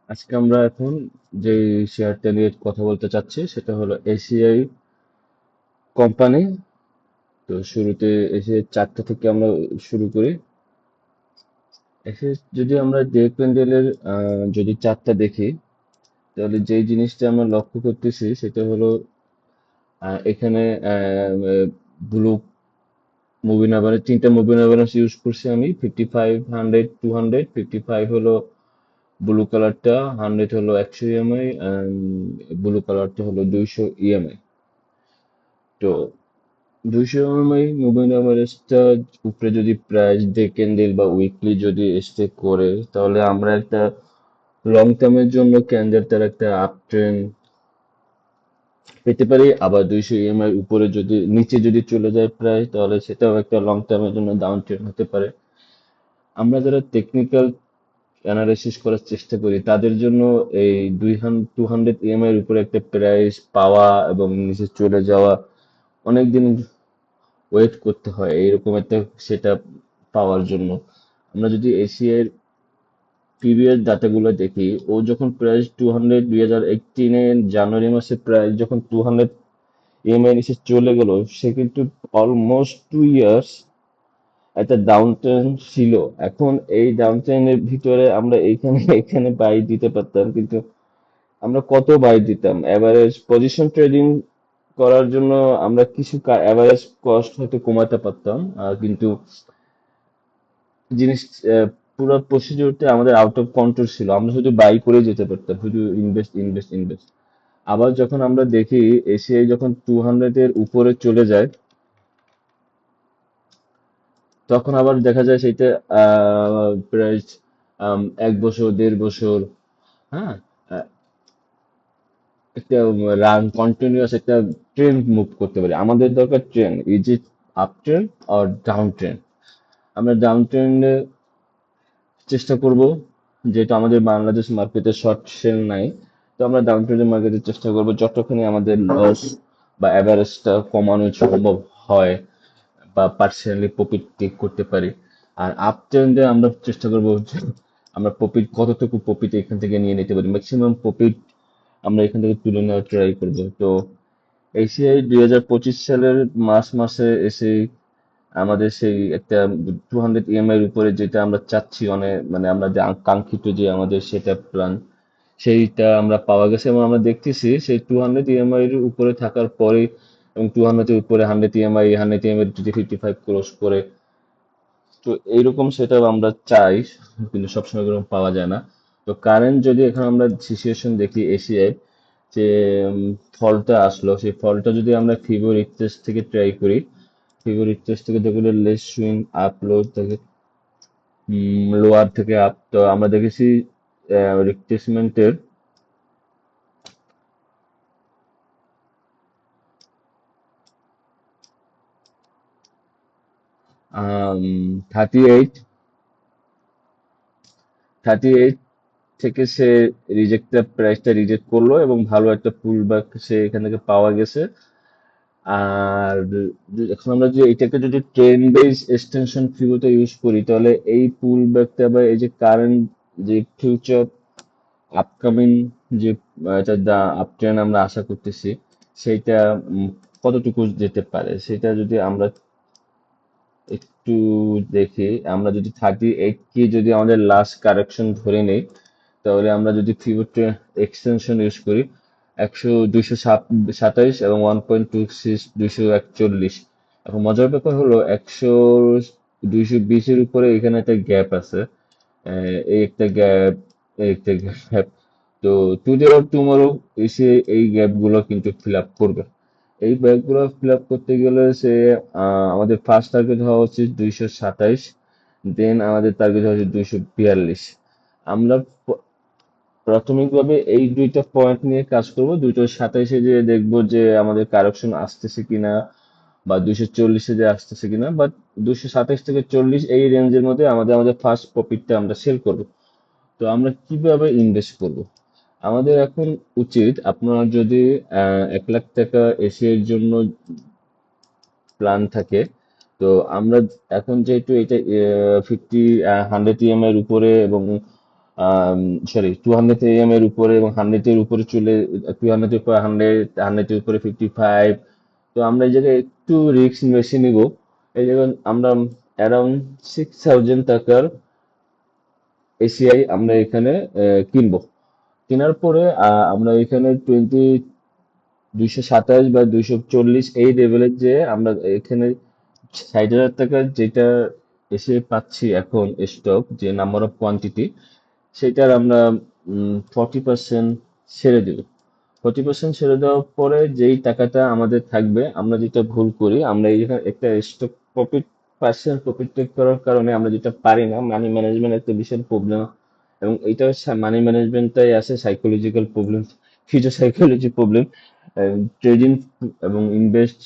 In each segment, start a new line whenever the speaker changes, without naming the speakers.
আজকে আমরা এখন যে শেয়ারটা নিয়ে কথা বলতে চাচ্ছি সেটা হলো এসিআই কোম্পানি। তো শুরুতে এসে 4টা থেকে আমরা শুরু করি। এসে যদি আমরা ডে ক্যান্ডেলের যদি চার্টটা দেখি, তাহলে যেই জিনিসটা আমরা লক্ষ্য করতেছি সেটা হলো এখানে ব্লু মুভি নাম্বারে 3টা মুভি নাম্বার ইউজ করছি আমি। 55, 100, 200। 55 হলো ব্লু কালারটা, 100 হলো 100 ইএমআই, ব্লু কালারটা হলো 200 ইএমআই। তো 200 মুভিং অ্যাভারেজটা উপরে যদি প্রাইস ডে ক্যান্ডেল বা উইকলি যদি স্টে করে, তাহলে আমরা একটা লং টার্মের জন্য ক্যান্ডেলটার একটা আপ ট্রেন্ড পেতে পারি। আবার 200 ইএমআই উপরে যদি নিচে যদি চলে যায় প্রাইস, তাহলে সেটাও একটা লং টার্মের জন্য ডাউন ট্রেন্ড হতে পারে। আমরা যারা টেকনিক্যাল অ্যানালাইসিস করার চেষ্টা করি তাদের জন্য এই 200 ইএমআই এর উপরে একটা প্রাইস পাওয়া এবং নিচে চলে যাওয়া অনেকদিন ওয়েট করতে হয় এইরকম একটা সেটা পাওয়ার জন্য। আমরা যদি এশিয়ার প্রিভিয়াস ডাটাগুলো দেখি, ও যখন প্রাইস 200, 2018-এর জানুয়ারি মাসে প্রাইস যখন 200 ইএমআই নিচে চলে গেল, সে কিন্তু অলমোস্ট 2 ইয়ার্স একটা ডাউন ট্রেন ছিল। এখন এই ডাউন ট্রেনের ভিতরে আমরা এইখানে এখানে বাই দিতে পারতাম, কিন্তু আমরা কত বাই দিতাম? এভারেজ পজিশন ট্রেডিং করার জন্য আমরা কিছু এভারেজ কস্ট হয়তো কমাতে পারতাম, কিন্তু জিনিস পুরো প্রসিডিউরটা আমাদের আউট অফ কন্ট্রোল ছিল। আমরা শুধু বাই করে যেতে পারতাম, শুধু ইনভেস্ট ইনভেস্ট ইনভেস্ট। আবার যখন আমরা দেখি এসিআই যখন 200 এর উপরে চলে যায়, তখন আবার দেখা যায় সেটা প্রায় 1 বছর 1.5 বছর, হ্যাঁ, আহ, একটা রান কন্টিনিউয়াস একটা ট্রেন্ড মুভ করতে পারি। আমাদের দরকার trend, is it up trend আর ডাউন ট্রেন্ড। আমরা ডাউন ট্রেন্ডে চেষ্টা করব, যেহেতু আমাদের বাংলাদেশ মার্কেটে শর্ট সেল নাই। তো আমরা ডাউন ট্রেন্ডের মার্কেটে চেষ্টা করব যতখানি আমাদের লস বা অ্যাভারেজটা কমানো সম্ভব হয়, বা পার্সোনালি প্রফিট টেক করতে পারি। আর আপ ট্রেন্ডে আমরা চেষ্টা করব যে আমরা প্রফিট কতটুকু প্রফিট এখান থেকে নিয়ে নিতে পারি, ম্যাক্সিমাম প্রফিট আমরা এখান থেকে তুলে নেওয়ার ট্রাই করব। তো এশিয়ায় 2025 সালের মার্চ মাসে এসে আমাদের সেই একটা 200 ইএমআই এর উপরে যেটা আমরা চাচ্ছি, অনেক মানে আমরা যে কাঙ্ক্ষিত যে আমাদের সেটা প্ল্যান, সেইটা আমরা পাওয়া গেছে। এবং আমরা দেখতেছি সেই 200 ইএমআই এর উপরে থাকার পরে, এবং 200 এর উপরে 100 ইএমআই, 100 ইএমআই যদি 55 ক্রস করে, তো এইরকম সেটা আমরা চাই, কিন্তু সবসময় এরকম পাওয়া যায় না। তো কারেন্ট যদি এখন আমরা সিচুয়েশন দেখি এশিয়ায়, যে ফলটা আসলো, সেই ফলটা যদি আমরা ফিবো রিট্রেস থেকে ট্রাই করি, ফিবো রিট্রেস থেকে দেখলে লেস সুইং আপ লো থেকে, লোয়ার থেকে আপ। তো আমরা দেখেছি রিট্রেসমেন্টের 38, 38 থেকে সে প্রাইসটা রিজেক্ট করলো, এবং ভালো একটা পুল ব্যাক সে এখান থেকে পাওয়া গেছে। আর এখন আমরা যে এটাকে যদি ট্রেন বেস এক্সটেনশন ফিউতে ইউজ করি, তাহলে এই পুল ব্যাকটা বা এই যে কারেন্ট যে ফিউচার আপকামিং যে এটা আপ ট্রেন্ড আমরা আশা করতেছি, সেইটা কতটুকু যেতে পারে সেটা যদি আমরা একটু দেখি। আমরা যদি 38 কে যদি আমাদের লাস্ট কারেকশন ধরে নেই, তাহলে আমরা যদি ফিবোটে এক্সটেনশন ইউজ করি, 227 এবং 1.26, 241। এখন মজার ব্যাপার হলো 220-এর উপরে এখানে একটা গ্যাপ আছে। এই একটা গ্যাপ, এই একটা গ্যাপ। তো টুডে অর টুমরো এসে এই গ্যাপ গুলো কিন্তু ফিল আপ করবে। এই গ্যাপ গুলো ফিল আপ করতে গেলে সে আমাদের ফার্স্ট টার্গেট হওয়া উচিত 227, দেন আমাদের টার্গেট হওয়া উচিত 242। আমরা প্রাথমিকভাবে এই দুইটা পয়েন্ট নিয়ে কাজ করব। 227-এ যে দেখবো যে আমাদের কারেকশন আসতেছে কিনা, বা 240-এ যে আসতেছে কিনা, বাট 227 থেকে 40 এই রেঞ্জের মধ্যে আমাদের আমাদের ফার্স্ট প্রফিটটা আমরা সেল করব। তো আমরা কিভাবে ইনভেস্ট করব? আমাদের এখন উচিত, আপনার যদি 1 লাখ টাকা এসিআই এর জন্য প্ল্যান থাকে, তো আমরা এখন যেহেতু এটা 100 ইএমআই এর উপরে এবং সরি 200 এর উপরে এবং 100 এর উপরে চলে, 200 এর উপরে 100, 100 এর উপরে 55। তো আমরা এই জায়গায় একটু রিস্ক বেশি নিব। এই জায়গায় আমরা অ্যারাউন্ড 6000 টাকার এসিআই আমরা এখানে কিনবো। কেনার পরে আমরা এখানে 227 বা 240 এই লেভেলের যে আমরা এখানে 60,000 টাকার যেটা এসে পাচ্ছি এখন স্টক, যে নাম্বার অফ কোয়ান্টিটি, সেটার আমরা 40% ছেড়ে দেব। 40% ছেড়ে দেওয়ার পরে যেই টাকাটা আমাদের থাকবে, আমরা যেটা ভুল করি, আমরা এই যেখানে একটা stock profit, percent profit take করার কারণে আমরা যেটা পারি না, মানি ম্যানেজমেন্ট একটা বিশাল প্রবলেম। এবং এইটা মানি ম্যানেজমেন্টটাই আছে psychological problem, future psychology problem. Trading এবং ইনভেস্ট,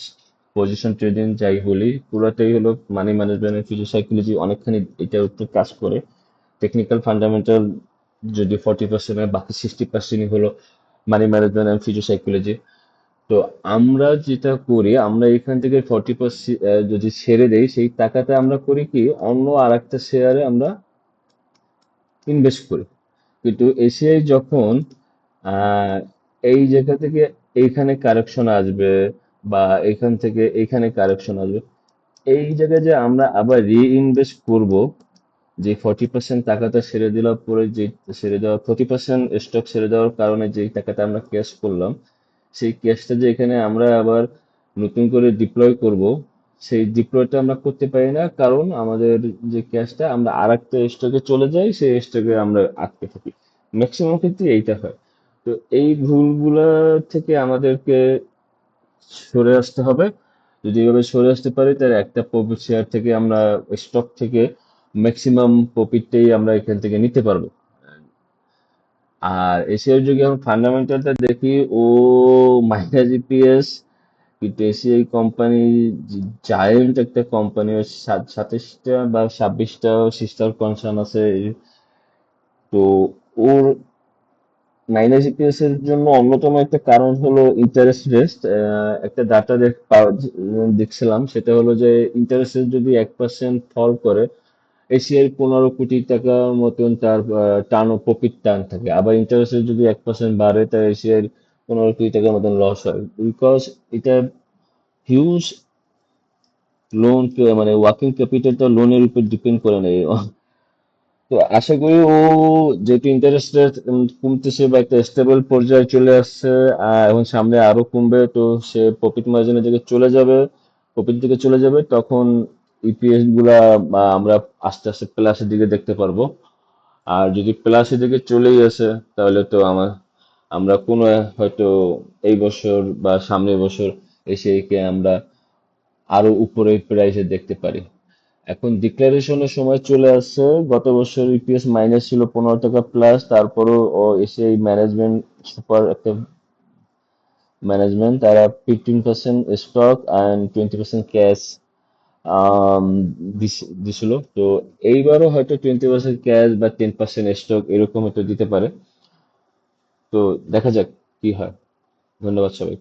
পজিশন ট্রেডিং যাই বলি, পুরোটাই হলো মানি ম্যানেজমেন্ট, ফিউচার সাইকোলজি অনেকখানি এটার উপর কাজ করে। টেকনিক্যাল ফান্ডামেন্টাল যদি 40% হয়, বাকি 60%ই হলো money management and future psychology. তো আমরা যেটা করি, আমরা এখান থেকে 40% যদি ছেড়ে দেই, সেই টাকাটা আমরা করি কি, অন্য আর একটা শেয়ারে আমরা ইনভেস্ট করি। কিন্তু এসিআই যখন আহ, এই জায়গা থেকে এইখানে কারেকশন আসবে, বা এখান থেকে এইখানে কারেকশন আসবে, এই জায়গায় যে আমরা আবার রিইনভেস্ট করব, যে 40% টাকাটা ছেড়ে দেওয়ার পরে, যে ছেড়ে দেওয়া 40% স্টক ছেড়ে দেওয়ার কারণে যে টাকাটা আমরা ক্যাশ করলাম, সেই ক্যাশটা যে এখানে আমরা আবার নতুন করে ডিপ্লয় করব, সেই ডিপ্লয়টা আমরা করতে পারি না, কারণ আমাদের যে ক্যাশটা আমরা আর একটা স্টকে চলে যাই, সেই স্টকে আমরা আটকে থাকি। ম্যাক্সিমাম ক্ষেত্রে এইটা হয়। তো এই ভুলগুলা থেকে আমাদেরকে সরে আসতে হবে। যদি এভাবে সরে আসতে পারি, তাহলে একটা প্রফিট শেয়ার থেকে আমরা, স্টক থেকে ম্যাক্সিমাম প্রফিটটাই আমরা এখান থেকে নিতে পারবো। আর এশিয়ার যদি আমি ফান্ডামেন্টালটা দেখি, ও মাইনাস জিপিএস, কিন্তু এশিয়াই কোম্পানি জায়েন্ট একটা কোম্পানি, 27টা বা 26টা সিস্টার কনসার্ন আছে। তো ওর মাইনাস জিপিএস এর জন্য অন্যতম একটা কারণ হলো ইন্টারেস্ট রেট। একটা ডাটা দেখছিলাম, সেটা হলো যে ইন্টারেস্ট রেট যদি 1% ফল করে, এশিয়ার 15 কোটি টাকার মতন তার টার্ন প্রফিট টার্ন থাকে। আবার ইন্টারেস্ট রেট যদি 1% বাড়ে, তার এশিয়ার 15 কোটি টাকার মতন লস হয়, বিকজ এটা হিউজ লোন, মানে ওয়ার্কিং ক্যাপিটালটা লোনের উপর ডিপেন্ড করে নেই। তো আশা করি ও, যেহেতু ইন্টারেস্ট রেট কমতেছে বা একটা স্টেবল পর্যায়ে চলে আসছে, এখন সামনে আরো কমবে, তো সে প্রফিট মার্জিনের দিকে চলে যাবে, প্রফিট দিকে চলে যাবে, তখন ইপিএস গুলা বা আমরা আস্তে আস্তে প্লাসের দিকে দেখতে পারবো। আর যদি প্লাসের দিকে চলেই আসে, তাহলে তো আমরা কোনো হয়তো এই বছর বা সামনের বছর এসে একে আমরা আরো উপরে প্রাইসে দেখতে পারি। এখন ডিক্লারেশনের সময় চলে আসছে। গত বছর ইপিএস মাইনাস ছিল 15 টাকা প্লাস, তারপরও ও এসে এই ম্যানেজমেন্ট, সুপার একটা ম্যানেজমেন্ট, তারা 15% স্টক অ্যান্ড 20% ক্যাশ দিছিল। তো এইবারও হয়তো 20% ক্যাশ বা 10% স্টক এরকম হয়তো দিতে পারে। তো দেখা যাক কি হয়। ধন্যবাদ সবাইকে।